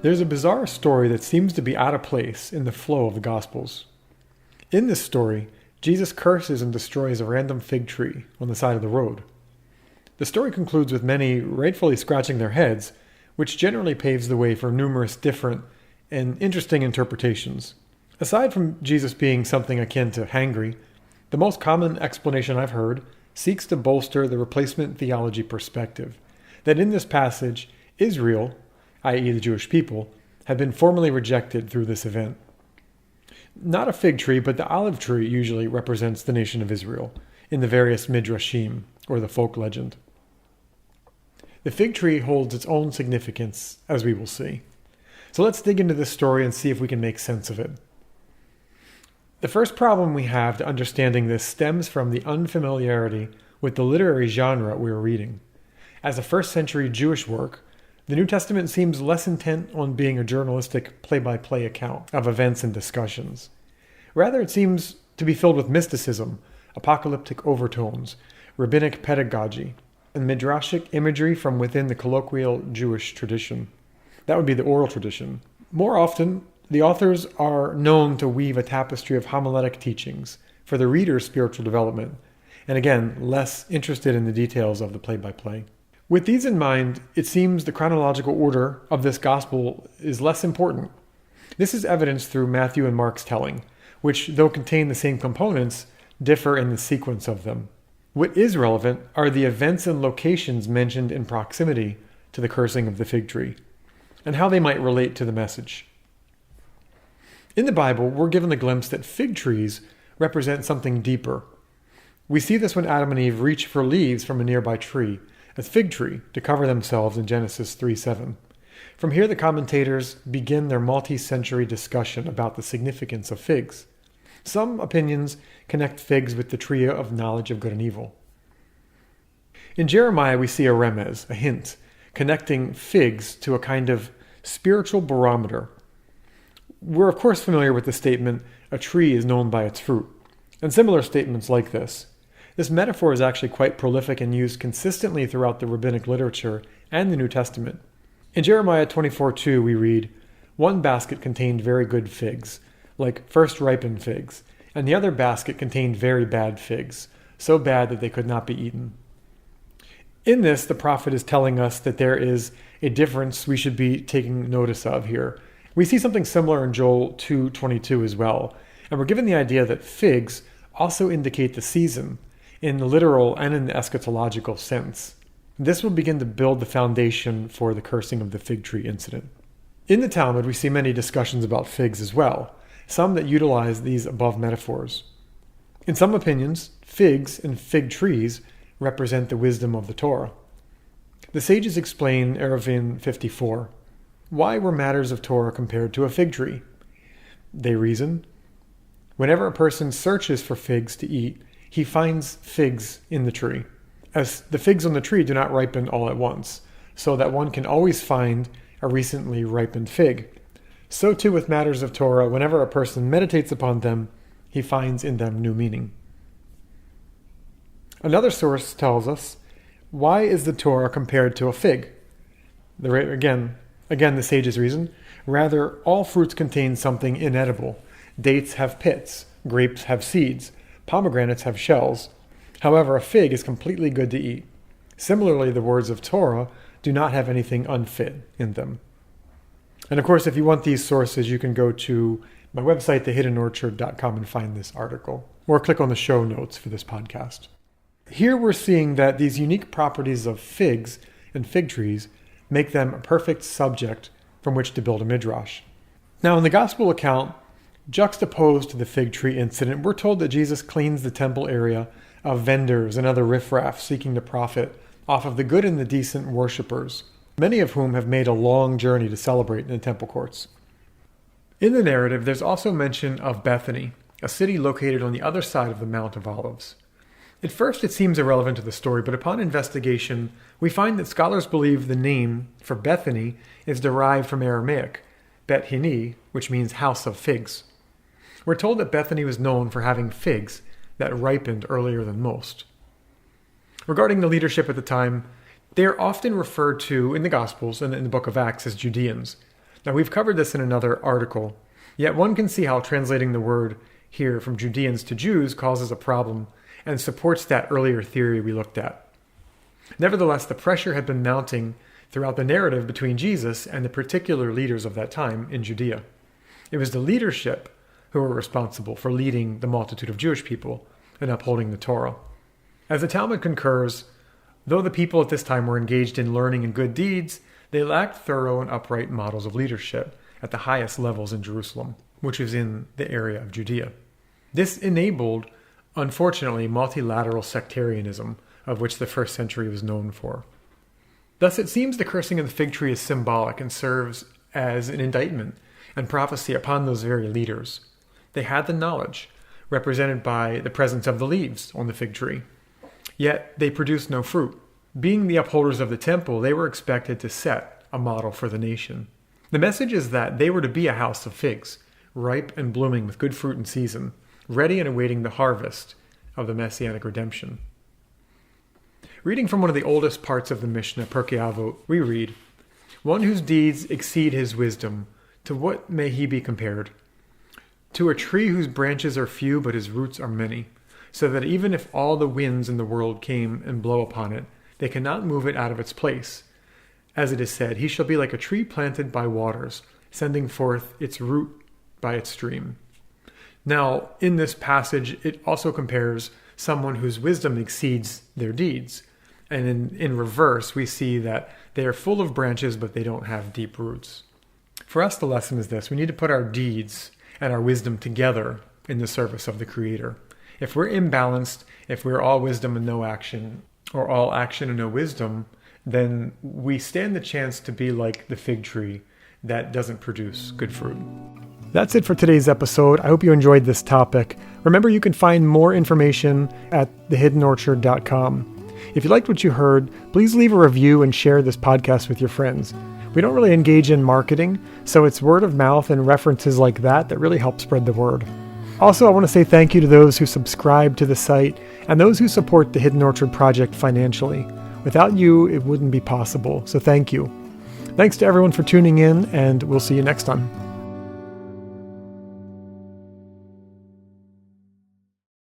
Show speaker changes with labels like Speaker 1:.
Speaker 1: There's a bizarre story that seems to be out of place in the flow of the Gospels. In this story, Jesus curses and destroys a random fig tree on the side of the road. The story concludes with many rightfully scratching their heads, which generally paves the way for numerous different and interesting interpretations. Aside from Jesus being something akin to hangry, the most common explanation I've heard seeks to bolster the replacement theology perspective, that in this passage, Israel, i.e. the Jewish people, had been formally rejected through this event. Not a fig tree, but the olive tree usually represents the nation of Israel in the various Midrashim, or the folk legend. The fig tree holds its own significance, as we will see. So let's dig into this story and see if we can make sense of it. The first problem we have to understanding this stems from the unfamiliarity with the literary genre we are reading. As a first-century Jewish work, the New Testament seems less intent on being a journalistic play-by-play account of events and discussions. Rather, it seems to be filled with mysticism, apocalyptic overtones, rabbinic pedagogy, and midrashic imagery from within the colloquial Jewish tradition. That would be the oral tradition. More often, the authors are known to weave a tapestry of homiletic teachings for the reader's spiritual development, and again, less interested in the details of the play-by-play. With these in mind, it seems the chronological order of this gospel is less important. This is evidenced through Matthew and Mark's telling, which, though contain the same components, differ in the sequence of them. What is relevant are the events and locations mentioned in proximity to the cursing of the fig tree, and how they might relate to the message. In the Bible, we're given a glimpse that fig trees represent something deeper. We see this when Adam and Eve reach for leaves from a nearby tree, a fig tree, to cover themselves in Genesis 3:7. From here, the commentators begin their multi-century discussion about the significance of figs. Some opinions connect figs with the tree of knowledge of good and evil. In Jeremiah, we see a remez, a hint, connecting figs to a kind of spiritual barometer. We're of course familiar with the statement, a tree is known by its fruit, and similar statements like this. This metaphor is actually quite prolific and used consistently throughout the rabbinic literature and the New Testament. In Jeremiah 24:2 we read, "One basket contained very good figs, like first ripened figs, and the other basket contained very bad figs, so bad that they could not be eaten." In this, the prophet is telling us that there is a difference we should be taking notice of here. We see something similar in Joel 2:22 as well, and we're given the idea that figs also indicate the season, in the literal and in the eschatological sense. This will begin to build the foundation for the cursing of the fig tree incident. In the Talmud, we see many discussions about figs as well, some that utilize these above metaphors. In some opinions, figs and fig trees represent the wisdom of the Torah. The sages explain Eruvin 54. Why were matters of Torah compared to a fig tree? They reason, whenever a person searches for figs to eat, he finds figs in the tree, as the figs on the tree do not ripen all at once, so that one can always find a recently ripened fig. So too with matters of Torah, whenever a person meditates upon them, he finds in them new meaning. Another source tells us, why is the Torah compared to a fig? Again, the sages reason, rather, all fruits contain something inedible. Dates have pits, grapes have seeds, pomegranates have shells. However, a fig is completely good to eat. Similarly, the words of Torah do not have anything unfit in them. And of course, if you want these sources, you can go to my website, thehiddenorchard.com, and find this article, or click on the show notes for this podcast. Here we're seeing that these unique properties of figs and fig trees make them a perfect subject from which to build a midrash. Now, in the gospel account, juxtaposed to the fig tree incident, we're told that Jesus cleans the temple area of vendors and other riffraff seeking to profit off of the good and the decent worshippers, many of whom have made a long journey to celebrate in the temple courts. In the narrative, there's also mention of Bethany, a city located on the other side of the Mount of Olives. At first, it seems irrelevant to the story, but upon investigation, we find that scholars believe the name for Bethany is derived from Aramaic, Bet Hini, which means house of figs. We're told that Bethany was known for having figs that ripened earlier than most. Regarding the leadership at the time, they are often referred to in the Gospels and in the book of Acts as Judeans. Now, we've covered this in another article, yet one can see how translating the word here from Judeans to Jews causes a problem and supports that earlier theory we looked at. Nevertheless, the pressure had been mounting throughout the narrative between Jesus and the particular leaders of that time in Judea. It was the leadership who were responsible for leading the multitude of Jewish people and upholding the Torah. As the Talmud concurs, though the people at this time were engaged in learning and good deeds, they lacked thorough and upright models of leadership at the highest levels in Jerusalem, which was in the area of Judea. This enabled, unfortunately, multilateral sectarianism, of which the first century was known for. Thus, it seems the cursing of the fig tree is symbolic and serves as an indictment and prophecy upon those very leaders. They had the knowledge, represented by the presence of the leaves on the fig tree. Yet they produced no fruit. Being the upholders of the temple, they were expected to set a model for the nation. The message is that they were to be a house of figs, ripe and blooming with good fruit in season, ready and awaiting the harvest of the Messianic redemption. Reading from one of the oldest parts of the Mishnah, Pirkei Avot, we read, "One whose deeds exceed his wisdom, to what may he be compared? To a tree whose branches are few but his roots are many, so that even if all the winds in the world came and blow upon it, they cannot move it out of its place. As it is said, he shall be like a tree planted by waters, sending forth its root by its stream." Now, in this passage, it also compares someone whose wisdom exceeds their deeds. And in reverse, we see that they are full of branches, but they don't have deep roots. For us, the lesson is this: we need to put our deeds and our wisdom together in the service of the Creator. If we're imbalanced, if we're all wisdom and no action, or all action and no wisdom, then we stand the chance to be like the fig tree that doesn't produce good fruit. That's it for today's episode. I hope you enjoyed this topic. Remember, you can find more information at thehiddenorchard.com. If you liked what you heard, please leave a review and share this podcast with your friends. We don't really engage in marketing, so it's word of mouth and references like that really help spread the word. Also, I want to say thank you to those who subscribe to the site and those who support the Hidden Orchard Project financially. Without you, it wouldn't be possible, so thank you. Thanks to everyone for tuning in, and we'll see you next time.